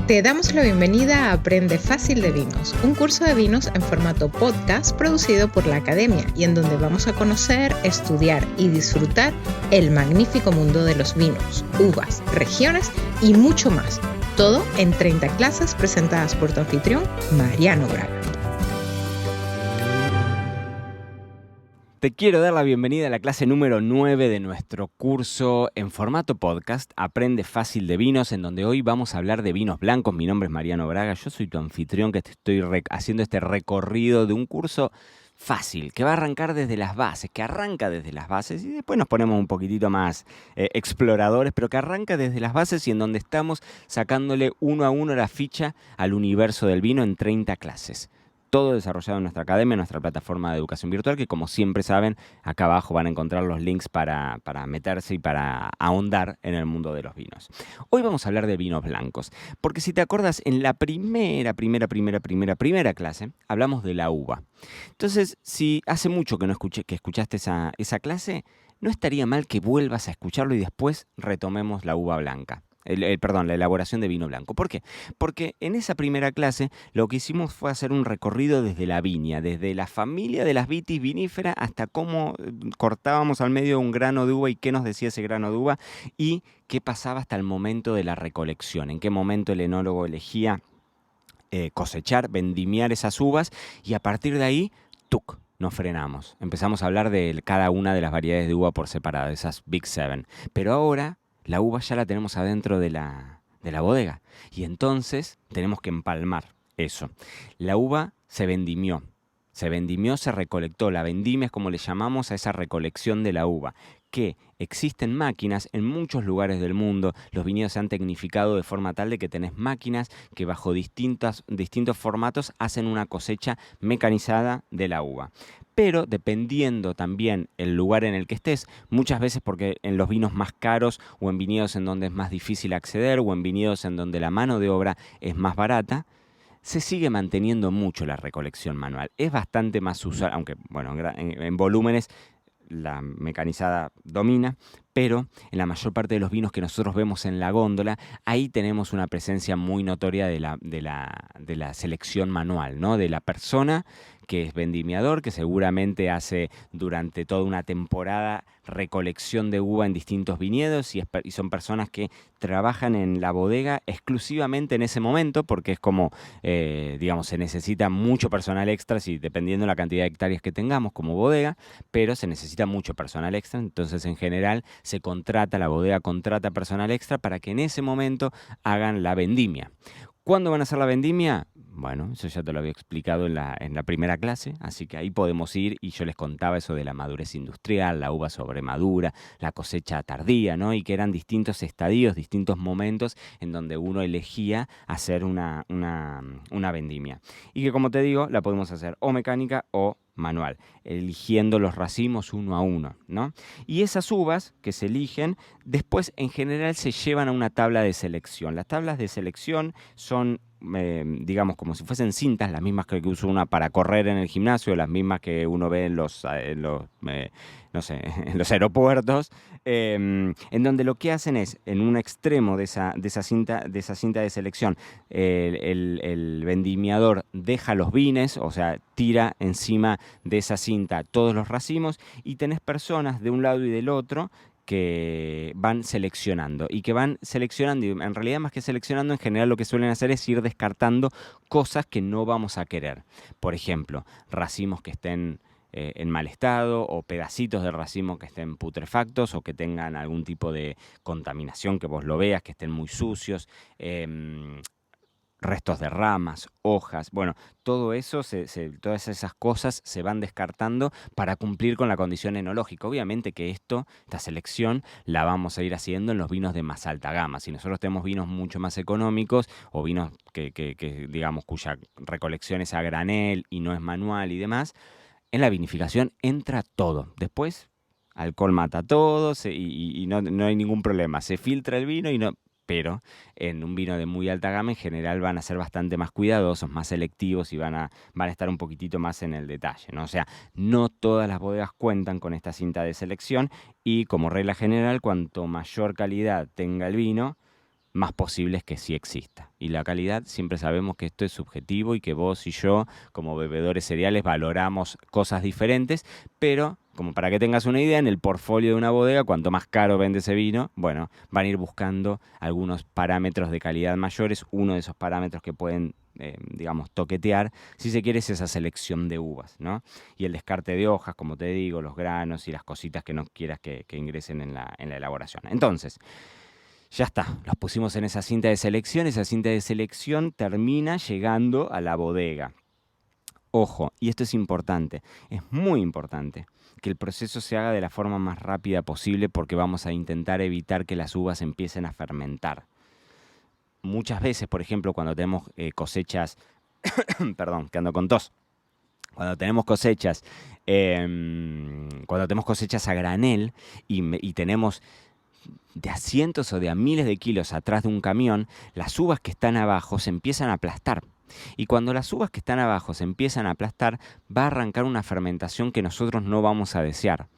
Te damos la bienvenida a Aprende Fácil de Vinos, un curso de vinos en formato podcast producido por la Academia y en donde vamos a conocer, estudiar y disfrutar el magnífico mundo de los vinos, uvas, regiones y mucho más. Todo en 30 clases presentadas por tu anfitrión, Mariano Braga. Te quiero dar la bienvenida a la clase número 9 de nuestro curso en formato podcast, Aprende Fácil de Vinos, en donde hoy vamos a hablar de vinos blancos. Mi nombre es Mariano Braga, yo soy tu anfitrión que te estoy haciendo este recorrido de un curso fácil, que va a arrancar desde las bases, que arranca desde las bases y después nos ponemos un poquitito más exploradores, pero que arranca desde las bases y en donde estamos sacándole uno a uno la ficha al universo del vino en 30 clases. Todo desarrollado en nuestra academia, en nuestra plataforma de educación virtual, que como siempre saben, acá abajo van a encontrar los links para meterse y para ahondar en el mundo de los vinos. Hoy vamos a hablar de vinos blancos, porque si te acuerdas, en la primera clase, hablamos de la uva. Entonces, si hace mucho que escuchaste esa clase, no estaría mal que vuelvas a escucharlo y después retomemos la uva blanca. La elaboración de vino blanco. ¿Por qué? Porque en esa primera clase lo que hicimos fue hacer un recorrido desde la viña, desde la familia de las vitis vinífera hasta cómo cortábamos al medio un grano de uva y qué nos decía ese grano de uva y qué pasaba hasta el momento de la recolección, en qué momento el enólogo elegía cosechar, vendimiar esas uvas y a partir de ahí, ¡tuc!, nos frenamos. Empezamos a hablar de cada una de las variedades de uva por separado, esas Big Seven. Pero ahora la uva ya la tenemos adentro de la bodega y entonces tenemos que empalmar eso. La uva se vendimió, se recolectó. La vendimia es como le llamamos a esa recolección de la uva, que existen máquinas en muchos lugares del mundo. Los viñedos se han tecnificado de forma tal de que tenés máquinas que bajo distintos formatos hacen una cosecha mecanizada de la uva. Pero dependiendo también el lugar en el que estés, muchas veces porque en los vinos más caros o en viñedos en donde es más difícil acceder o en viñedos en donde la mano de obra es más barata, se sigue manteniendo mucho la recolección manual. Es bastante más usual, aunque bueno, en volúmenes la mecanizada domina, pero en la mayor parte de los vinos que nosotros vemos en la góndola, ahí tenemos una presencia muy notoria de la selección manual, ¿no? De la persona que es vendimiador, que seguramente hace durante toda una temporada recolección de uva en distintos viñedos y son personas que trabajan en la bodega exclusivamente en ese momento porque es como, se necesita mucho personal extra, dependiendo de la cantidad de hectáreas que tengamos como bodega, pero se necesita mucho personal extra, entonces en general la bodega contrata personal extra para que en ese momento hagan la vendimia. ¿Cuándo van a hacer la vendimia? Bueno, eso ya te lo había explicado en la primera clase, así que ahí podemos ir y yo les contaba eso de la madurez industrial, la uva sobremadura, la cosecha tardía, ¿no? Y que eran distintos estadios, distintos momentos en donde uno elegía hacer una vendimia. Y que como te digo, la podemos hacer o mecánica o manual, eligiendo los racimos uno a uno, ¿no? Y esas uvas que se eligen, después en general se llevan a una tabla de selección. Las tablas de selección son, como si fuesen cintas, las mismas que usa una para correr en el gimnasio, las mismas que uno ve en los aeropuertos, en donde lo que hacen es, en un extremo de esa cinta de selección, el vendimiador deja los vines, o sea, tira encima de esa cinta todos los racimos y tenés personas de un lado y del otro que van seleccionando y en realidad más que seleccionando, en general lo que suelen hacer es ir descartando cosas que no vamos a querer. Por ejemplo, racimos que estén en mal estado o pedacitos de racimo que estén putrefactos o que tengan algún tipo de contaminación, que vos lo veas, que estén muy sucios, restos de ramas, hojas, bueno, todo eso, todas esas cosas se van descartando para cumplir con la condición enológica. Obviamente que esta selección la vamos a ir haciendo en los vinos de más alta gama. Si nosotros tenemos vinos mucho más económicos o vinos que digamos, cuya recolección es a granel y no es manual y demás, en la vinificación entra todo. Después, alcohol mata todo y no hay ningún problema. Se filtra el vino pero en un vino de muy alta gama en general van a ser bastante más cuidadosos, más selectivos y van a estar un poquitito más en el detalle, ¿no? O sea, no todas las bodegas cuentan con esta cinta de selección y como regla general, cuanto mayor calidad tenga el vino, más posible es que sí exista. Y la calidad siempre sabemos que esto es subjetivo y que vos y yo, como bebedores cereales, valoramos cosas diferentes, pero como para que tengas una idea, en el portfolio de una bodega, cuanto más caro vende ese vino, bueno, van a ir buscando algunos parámetros de calidad mayores. Uno de esos parámetros que pueden, digamos, toquetear, si se quiere, es esa selección de uvas, ¿no? Y el descarte de hojas, como te digo, los granos y las cositas que no quieras que ingresen en la elaboración. Entonces, ya está, los pusimos en esa cinta de selección. Esa cinta de selección termina llegando a la bodega. Ojo, y esto es importante, es muy importante, que el proceso se haga de la forma más rápida posible porque vamos a intentar evitar que las uvas empiecen a fermentar. Muchas veces, por ejemplo, cuando tenemos cosechas, perdón, que ando con tos, cuando tenemos cosechas a granel y tenemos de a cientos o de a miles de kilos atrás de un camión, las uvas que están abajo se empiezan a aplastar. Y cuando las uvas que están abajo se empiezan a aplastar, va a arrancar una fermentación que nosotros no vamos a desear.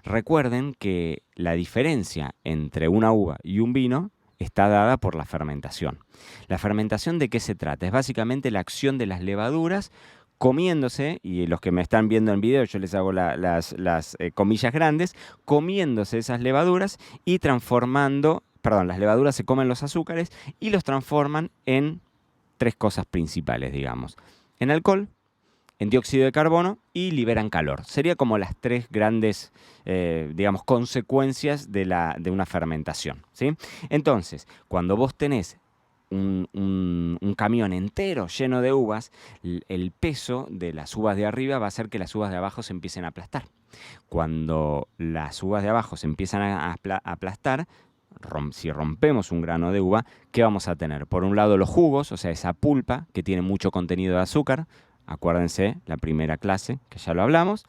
Recuerden que la diferencia entre una uva y un vino está dada por la fermentación. ¿La fermentación de qué se trata? Es básicamente la acción de las levaduras comiéndose, y los que me están viendo en video, yo les hago las comillas grandes, comiéndose esas levaduras y transformando, las levaduras se comen los azúcares y los transforman en tres cosas principales, digamos. En alcohol, en dióxido de carbono y liberan calor. Sería como las tres grandes, consecuencias de una fermentación, ¿sí? Entonces, cuando vos tenés un camión entero lleno de uvas, el peso de las uvas de arriba va a hacer que las uvas de abajo se empiecen a aplastar. Cuando las uvas de abajo se empiezan a aplastar, si rompemos un grano de uva, ¿qué vamos a tener? Por un lado los jugos, o sea, esa pulpa que tiene mucho contenido de azúcar. Acuérdense, la primera clase, que ya lo hablamos.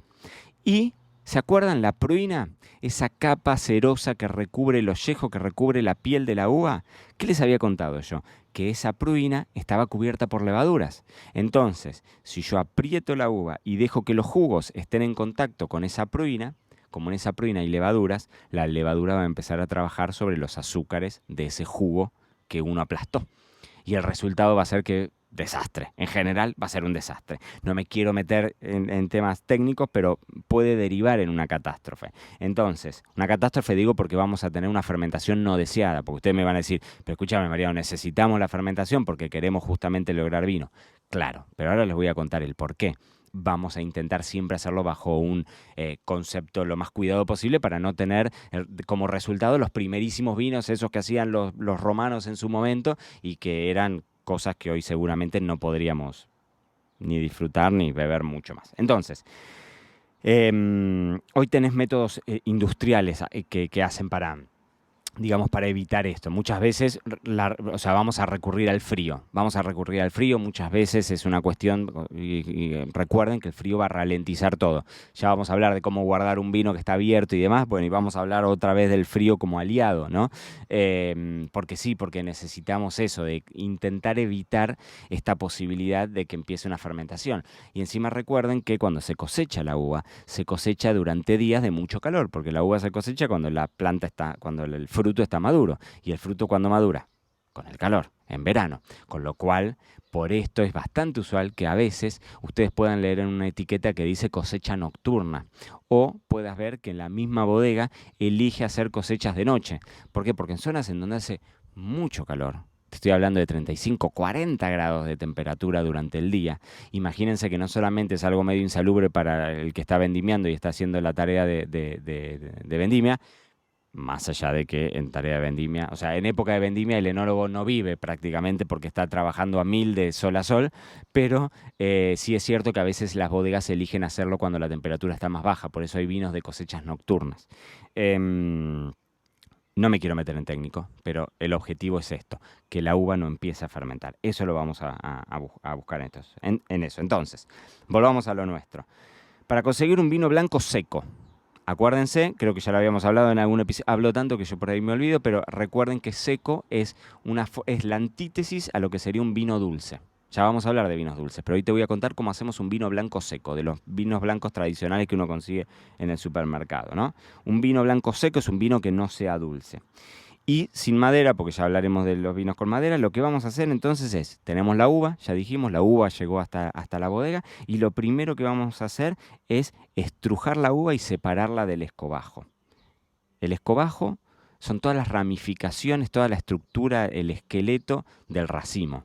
Y, ¿se acuerdan la pruina? Esa capa cerosa que recubre el ollejo, que recubre la piel de la uva. ¿Qué les había contado yo? Que esa pruina estaba cubierta por levaduras. Entonces, si yo aprieto la uva y dejo que los jugos estén en contacto con esa pruina, como en esa pruina hay levaduras, la levadura va a empezar a trabajar sobre los azúcares de ese jugo que uno aplastó. Y el resultado va a ser que desastre. En general va a ser un desastre. No me quiero meter en temas técnicos, pero puede derivar en una catástrofe. Entonces, una catástrofe digo porque vamos a tener una fermentación no deseada, porque ustedes me van a decir, pero escúchame, Mariano, necesitamos la fermentación porque queremos justamente lograr vino. Claro, pero ahora les voy a contar el por qué. Vamos a intentar siempre hacerlo bajo un concepto lo más cuidado posible para no tener como resultado los primerísimos vinos, esos que hacían los romanos en su momento y que eran cosas que hoy seguramente no podríamos ni disfrutar ni beber mucho más. Entonces, hoy tenés métodos industriales que hacen para evitar esto. Muchas veces vamos a recurrir al frío. Muchas veces es una cuestión, y recuerden que el frío va a ralentizar todo. Ya vamos a hablar de cómo guardar un vino que está abierto y demás, bueno, y vamos a hablar otra vez del frío como aliado, ¿no? Porque necesitamos eso, de intentar evitar esta posibilidad de que empiece una fermentación. Y encima recuerden que cuando se cosecha la uva, se cosecha durante días de mucho calor, porque la uva se cosecha cuando la planta cuando el fruto está maduro. ¿Y el fruto cuándo madura? Con el calor, en verano. Con lo cual, por esto es bastante usual que a veces ustedes puedan leer en una etiqueta que dice cosecha nocturna. O puedas ver que en la misma bodega elige hacer cosechas de noche. ¿Por qué? Porque en zonas en donde hace mucho calor, te estoy hablando de 35, 40 grados de temperatura durante el día. Imagínense que no solamente es algo medio insalubre para el que está vendimiando y está haciendo la tarea de vendimia, más allá de que en tarea de vendimia, o sea, en época de vendimia el enólogo no vive prácticamente porque está trabajando a 1000 de sol a sol, pero sí es cierto que a veces las bodegas eligen hacerlo cuando la temperatura está más baja, por eso hay vinos de cosechas nocturnas. No me quiero meter en técnico, pero el objetivo es esto, que la uva no empiece a fermentar. Eso lo vamos a buscar en eso. Entonces, volvamos a lo nuestro. Para conseguir un vino blanco seco, acuérdense, creo que ya lo habíamos hablado en algún episodio, hablo tanto que yo por ahí me olvido, pero recuerden que seco es la antítesis a lo que sería un vino dulce. Ya vamos a hablar de vinos dulces, pero hoy te voy a contar cómo hacemos un vino blanco seco, de los vinos blancos tradicionales que uno consigue en el supermercado, ¿no? Un vino blanco seco es un vino que no sea dulce. Y sin madera, porque ya hablaremos de los vinos con madera, lo que vamos a hacer entonces es, tenemos la uva, ya dijimos, la uva llegó hasta la bodega, y lo primero que vamos a hacer es estrujar la uva y separarla del escobajo. El escobajo son todas las ramificaciones, toda la estructura, el esqueleto del racimo.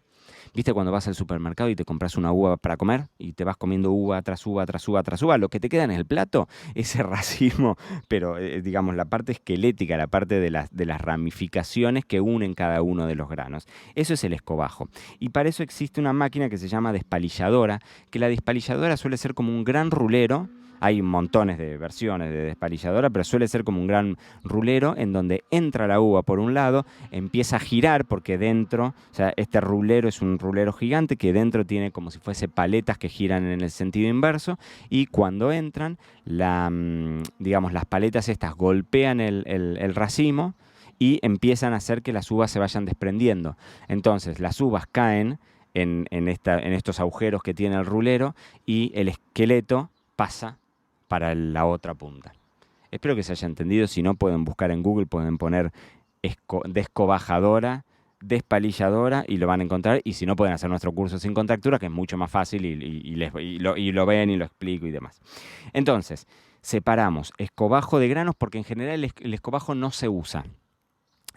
¿Viste cuando vas al supermercado y te compras una uva para comer y te vas comiendo uva tras uva, tras uva, tras uva? Lo que te queda en el plato, ese racimo, pero digamos la parte esquelética, la parte de las ramificaciones que unen cada uno de los granos. Eso es el escobajo. Y para eso existe una máquina que se llama despalilladora, que la despalilladora suele ser como un gran rulero. Hay montones de versiones de despalilladora, pero suele ser como un gran rulero en donde entra la uva por un lado, empieza a girar porque dentro, o sea, este rulero es un rulero gigante que dentro tiene como si fuese paletas que giran en el sentido inverso, y cuando entran, digamos, las paletas estas golpean el racimo y empiezan a hacer que las uvas se vayan desprendiendo. Entonces las uvas caen en estos agujeros que tiene el rulero y el esqueleto pasa para la otra punta. Espero que se haya entendido. Si no, pueden buscar en Google, pueden poner descobajadora, despalilladora y lo van a encontrar. Y si no, pueden hacer nuestro curso sin contractura, que es mucho más fácil y lo ven y lo explico y demás. Entonces, separamos escobajo de granos porque en general el escobajo no se usa.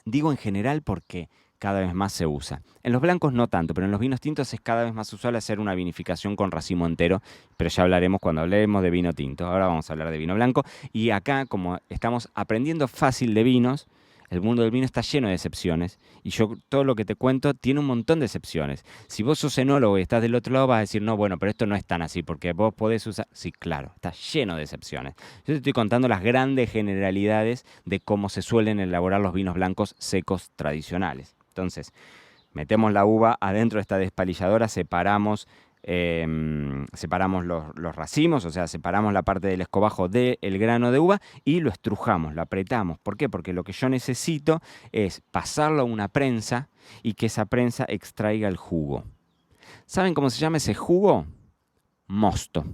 Digo en general porque cada vez más se usa. En los blancos no tanto, pero en los vinos tintos es cada vez más usual hacer una vinificación con racimo entero, pero ya hablaremos cuando hablemos de vino tinto. Ahora vamos a hablar de vino blanco. Y acá, como estamos aprendiendo fácil de vinos, el mundo del vino está lleno de excepciones, y yo todo lo que te cuento tiene un montón de excepciones. Si vos sos enólogo y estás del otro lado, vas a decir, no, bueno, pero esto no es tan así, porque vos podés usar... Sí, claro, está lleno de excepciones. Yo te estoy contando las grandes generalidades de cómo se suelen elaborar los vinos blancos secos tradicionales. Entonces, metemos la uva adentro de esta despalilladora, separamos los racimos, o sea, separamos la parte del escobajo del grano de uva y lo estrujamos, lo apretamos. ¿Por qué? Porque lo que yo necesito es pasarlo a una prensa y que esa prensa extraiga el jugo. ¿Saben cómo se llama ese jugo? Mosto.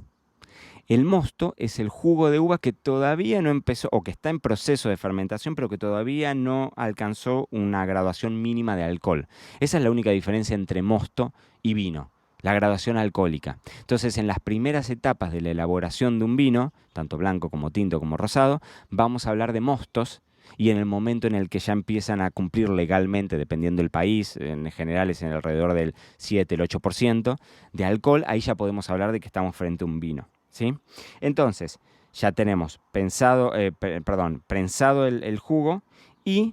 El mosto es el jugo de uva que todavía no empezó, o que está en proceso de fermentación, pero que todavía no alcanzó una graduación mínima de alcohol. Esa es la única diferencia entre mosto y vino, la graduación alcohólica. Entonces, en las primeras etapas de la elaboración de un vino, tanto blanco como tinto como rosado, vamos a hablar de mostos, y en el momento en el que ya empiezan a cumplir legalmente, dependiendo del país, en general es en alrededor del 7, el 8% de alcohol, ahí ya podemos hablar de que estamos frente a un vino. ¿Sí? Entonces, ya tenemos prensado el jugo, y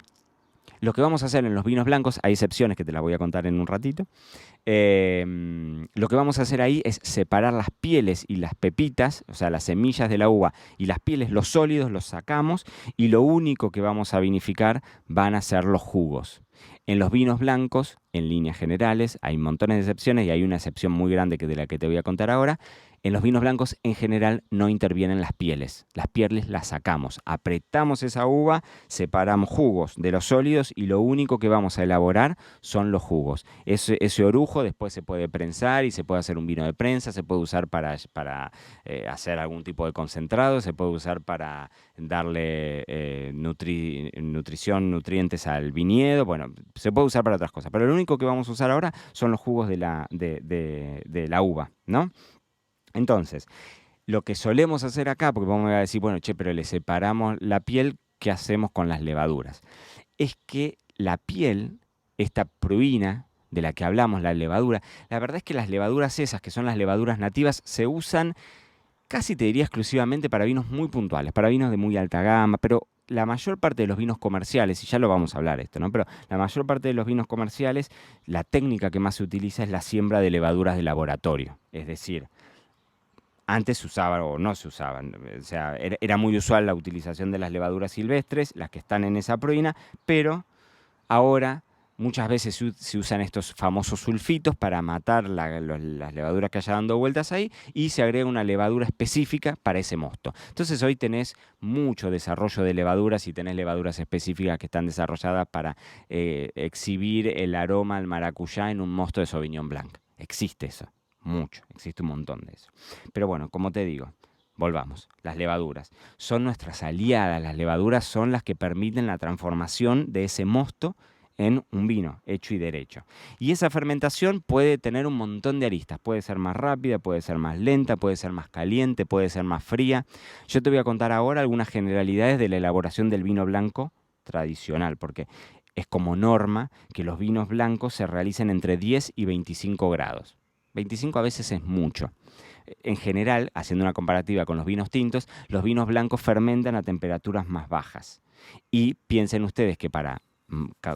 lo que vamos a hacer en los vinos blancos, hay excepciones que te las voy a contar en un ratito, lo que vamos a hacer ahí es separar las pieles y las pepitas, o sea, las semillas de la uva y las pieles, los sólidos, los sacamos, y lo único que vamos a vinificar van a ser los jugos. En los vinos blancos, en líneas generales, hay montones de excepciones y hay una excepción muy grande de la que te voy a contar ahora. En los vinos blancos, en general, no intervienen las pieles. Las pieles las sacamos, apretamos esa uva, separamos jugos de los sólidos y lo único que vamos a elaborar son los jugos. Ese orujo después se puede prensar y se puede hacer un vino de prensa, se puede usar para hacer algún tipo de concentrado, se puede usar para darle nutrientes al viñedo. Bueno, se puede usar para otras cosas, pero lo único que vamos a usar ahora son los jugos de la uva, ¿no? Entonces, lo que solemos hacer acá, porque vamos a decir, bueno, pero le separamos la piel, ¿qué hacemos con las levaduras? Es que la piel, esta pruina de la que hablamos, la levadura, la verdad es que las levaduras esas, que son las levaduras nativas, se usan casi te diría exclusivamente para vinos muy puntuales, para vinos de muy alta gama, pero la mayor parte de los vinos comerciales, y ya lo vamos a hablar esto, ¿no? Pero la mayor parte de los vinos comerciales, la técnica que más se utiliza es la siembra de levaduras de laboratorio, es decir, antes se usaba o no se usaban, o sea, era muy usual la utilización de las levaduras silvestres, las que están en esa pruina, pero ahora muchas veces se usan estos famosos sulfitos para matar las levaduras que haya dando vueltas ahí, y se agrega una levadura específica para ese mosto. Entonces hoy tenés mucho desarrollo de levaduras y tenés levaduras específicas que están desarrolladas para exhibir el aroma al maracuyá en un mosto de Sauvignon Blanc. Existe eso. Mucho, existe un montón de eso. Pero bueno, como te digo, Volvamos, las levaduras. Son nuestras aliadas, las levaduras son las que permiten la transformación de ese mosto en un vino hecho y derecho. Y esa fermentación puede tener un montón de aristas. Puede ser más rápida, puede ser más lenta, puede ser más caliente, puede ser más fría. Yo te voy a contar ahora algunas generalidades de la elaboración del vino blanco tradicional, porque es como norma que los vinos blancos se realicen entre 10 y 25 grados. 25 a veces es mucho. En general, haciendo una comparativa con los vinos tintos, los vinos blancos fermentan a temperaturas más bajas. Y piensen ustedes que para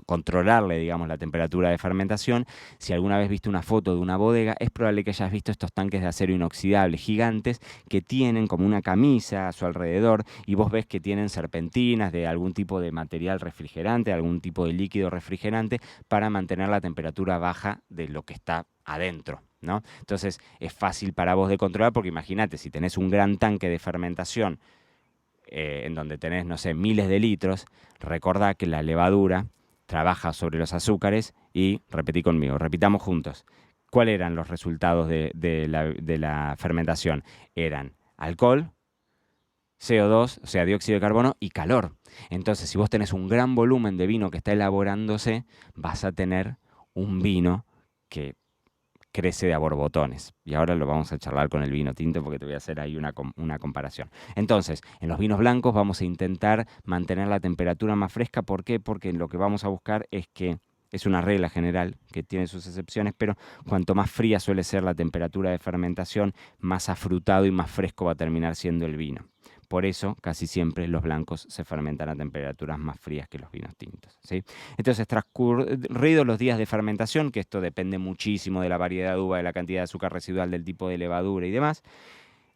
controlarle, digamos, la temperatura de fermentación, si alguna vez viste una foto de una bodega, es probable que hayas visto estos tanques de acero inoxidable gigantes que tienen como una camisa a su alrededor y vos ves que tienen serpentinas de algún tipo de material refrigerante, algún tipo de líquido refrigerante para mantener la temperatura baja de lo que está adentro, ¿no? Entonces es fácil para vos de controlar porque imagínate, si tenés un gran tanque de fermentación en donde tenés, no sé, miles de litros, recordá que la levadura trabaja sobre los azúcares y, repetí conmigo, repitamos juntos, ¿cuáles eran los resultados de la fermentación? Eran alcohol, CO2, o sea, dióxido de carbono y calor. Entonces, si vos tenés un gran volumen de vino que está elaborándose, vas a tener un vino que crece de a borbotones. Y ahora lo vamos a charlar con el vino tinto porque te voy a hacer ahí una comparación. Entonces, en los vinos blancos vamos a intentar mantener la temperatura más fresca. ¿Por qué? Porque lo que vamos a buscar es que, es una regla general que tiene sus excepciones, pero cuanto más fría suele ser la temperatura de fermentación, más afrutado y más fresco va a terminar siendo el vino. Por eso, casi siempre los blancos se fermentan a temperaturas más frías que los vinos tintos, ¿sí? Entonces, transcurridos los días de fermentación, que esto depende muchísimo de la variedad de uva, de la cantidad de azúcar residual, del tipo de levadura y demás,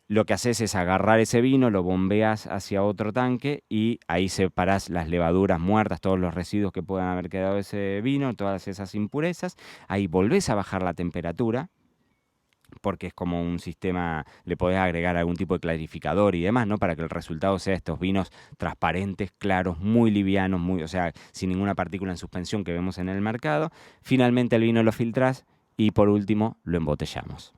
lo que haces es agarrar ese vino, lo bombeas hacia otro tanque y ahí separás las levaduras muertas, todos los residuos que puedan haber quedado de ese vino, todas esas impurezas. Ahí volvés a bajar la temperatura, porque es como un sistema, le podés agregar algún tipo de clarificador y demás, ¿no? Para que el resultado sea estos vinos transparentes, claros, muy livianos, o sea, sin ninguna partícula en suspensión que vemos en el mercado. Finalmente el vino lo filtrás y por último lo embotellamos.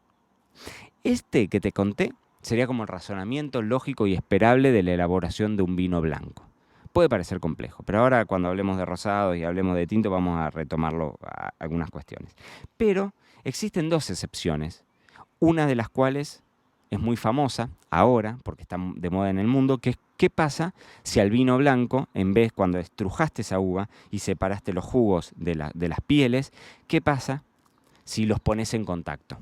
Este que te conté sería como el razonamiento lógico y esperable de la elaboración de un vino blanco. Puede parecer complejo, pero ahora cuando hablemos de rosados y hablemos de tinto vamos a retomarlo a algunas cuestiones. Pero existen dos excepciones, una de las cuales es muy famosa ahora, porque está de moda en el mundo, que es qué pasa si al vino blanco, en vez cuando estrujaste esa uva y separaste los jugos de las pieles, qué pasa si los pones en contacto.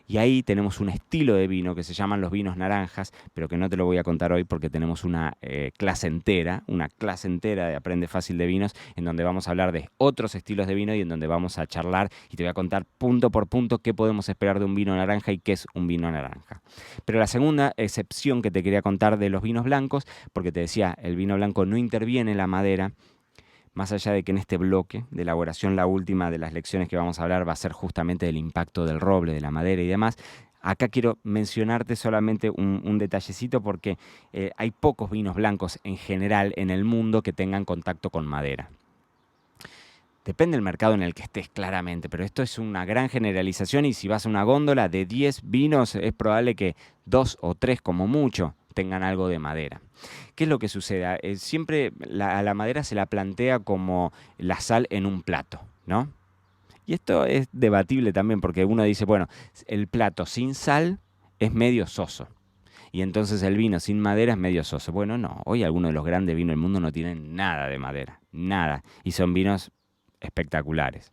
Y ahí tenemos un estilo de vino que se llaman los vinos naranjas, pero que no te lo voy a contar hoy porque tenemos una clase entera de Aprende Fácil de Vinos, en donde vamos a hablar de otros estilos de vino y en donde vamos a charlar y te voy a contar punto por punto qué podemos esperar de un vino naranja y qué es un vino naranja. Pero la segunda excepción que te quería contar de los vinos blancos, porque te decía, el vino blanco no interviene en la madera, más allá de que en este bloque de elaboración, la última de las lecciones que vamos a hablar va a ser justamente del impacto del roble, de la madera y demás. Acá quiero mencionarte solamente un detallecito porque hay pocos vinos blancos en general en el mundo que tengan contacto con madera. Depende del mercado en el que estés, claramente, pero esto es una gran generalización y si vas a una góndola de 10 vinos es probable que 2 o 3 como mucho tengan algo de madera. ¿Qué es lo que sucede? Siempre a la madera se la plantea como la sal en un plato, ¿no? Y esto es debatible también porque uno dice, bueno, el plato sin sal es medio soso. Y entonces el vino sin madera es medio soso. Bueno, no, hoy algunos de los grandes vinos del mundo no tienen nada de madera, nada. Y son vinos espectaculares.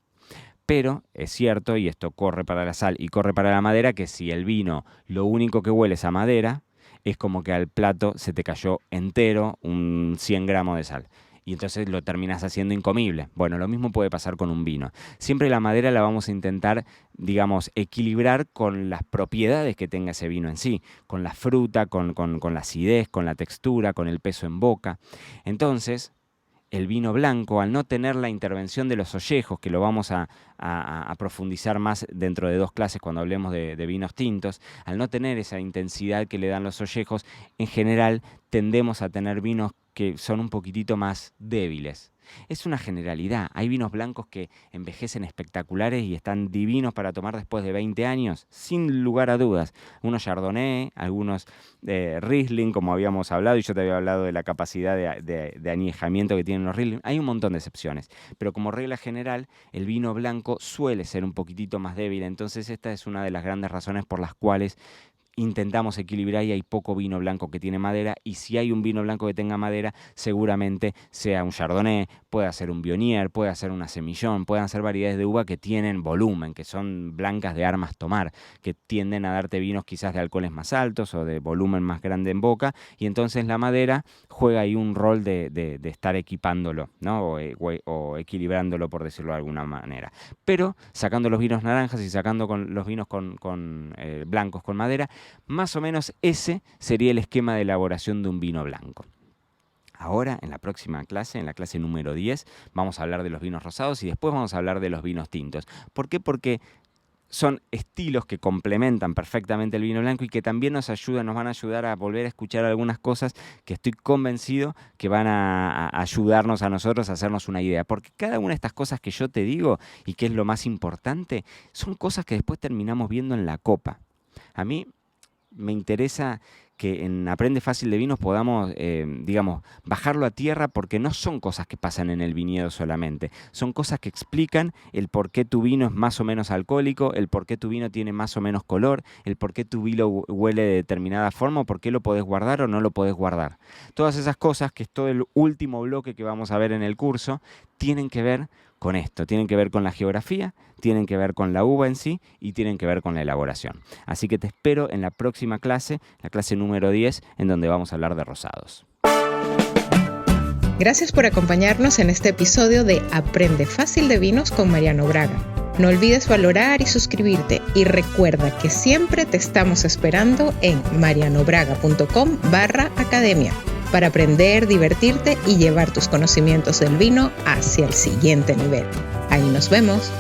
Pero es cierto, y esto corre para la sal y corre para la madera, que si el vino lo único que huele es a madera, es como que al plato se te cayó entero un 100 gramos de sal. Y entonces lo terminas haciendo incomible. Bueno, lo mismo puede pasar con un vino. Siempre la madera la vamos a intentar, digamos, equilibrar con las propiedades que tenga ese vino en sí. Con la fruta, con la acidez, con la textura, con el peso en boca. Entonces, el vino blanco, al no tener la intervención de los ollejos, que lo vamos a profundizar más dentro de 2 clases cuando hablemos de vinos tintos, al no tener esa intensidad que le dan los ollejos, en general tendemos a tener vinos que son un poquitito más débiles. Es una generalidad. Hay vinos blancos que envejecen espectaculares y están divinos para tomar después de 20 años, sin lugar a dudas. Unos Chardonnay, algunos Riesling, como habíamos hablado, y yo te había hablado de la capacidad de añejamiento que tienen los Riesling. Hay un montón de excepciones, pero como regla general, el vino blanco suele ser un poquitito más débil. Entonces esta es una de las grandes razones por las cuales intentamos equilibrar y hay poco vino blanco que tiene madera, y si hay un vino blanco que tenga madera, seguramente sea un Chardonnay, puede ser un Viognier, puede ser una Semillon, pueden ser variedades de uva que tienen volumen, que son blancas de armas tomar, que tienden a darte vinos quizás de alcoholes más altos o de volumen más grande en boca, y entonces la madera juega ahí un rol de estar equipándolo, ¿no? o equilibrándolo, por decirlo de alguna manera. Pero sacando los vinos naranjas y sacando los vinos blancos con madera, más o menos ese sería el esquema de elaboración de un vino blanco. Ahora, en la próxima clase, en la clase número 10, vamos a hablar de los vinos rosados y después vamos a hablar de los vinos tintos. ¿Por qué? Porque son estilos que complementan perfectamente el vino blanco y que también nos van a ayudar a volver a escuchar algunas cosas que estoy convencido que van a ayudarnos a nosotros a hacernos una idea. Porque cada una de estas cosas que yo te digo, y que es lo más importante, son cosas que después terminamos viendo en la copa. A mí me interesa que en Aprende Fácil de Vinos podamos, bajarlo a tierra, porque no son cosas que pasan en el viñedo solamente. Son cosas que explican el por qué tu vino es más o menos alcohólico, el por qué tu vino tiene más o menos color, el por qué tu vino huele de determinada forma, o por qué lo podés guardar o no lo podés guardar. Todas esas cosas, que es todo el último bloque que vamos a ver en el curso, tienen que ver con esto, tienen que ver con la geografía, tienen que ver con la uva en sí y tienen que ver con la elaboración. Así que te espero en la próxima clase, la clase número 10, en donde vamos a hablar de rosados. Gracias por acompañarnos en este episodio de Aprende Fácil de Vinos con Mariano Braga. No olvides valorar y suscribirte, y recuerda que siempre te estamos esperando en marianobraga.com/academia para aprender, divertirte y llevar tus conocimientos del vino hacia el siguiente nivel. Ahí nos vemos.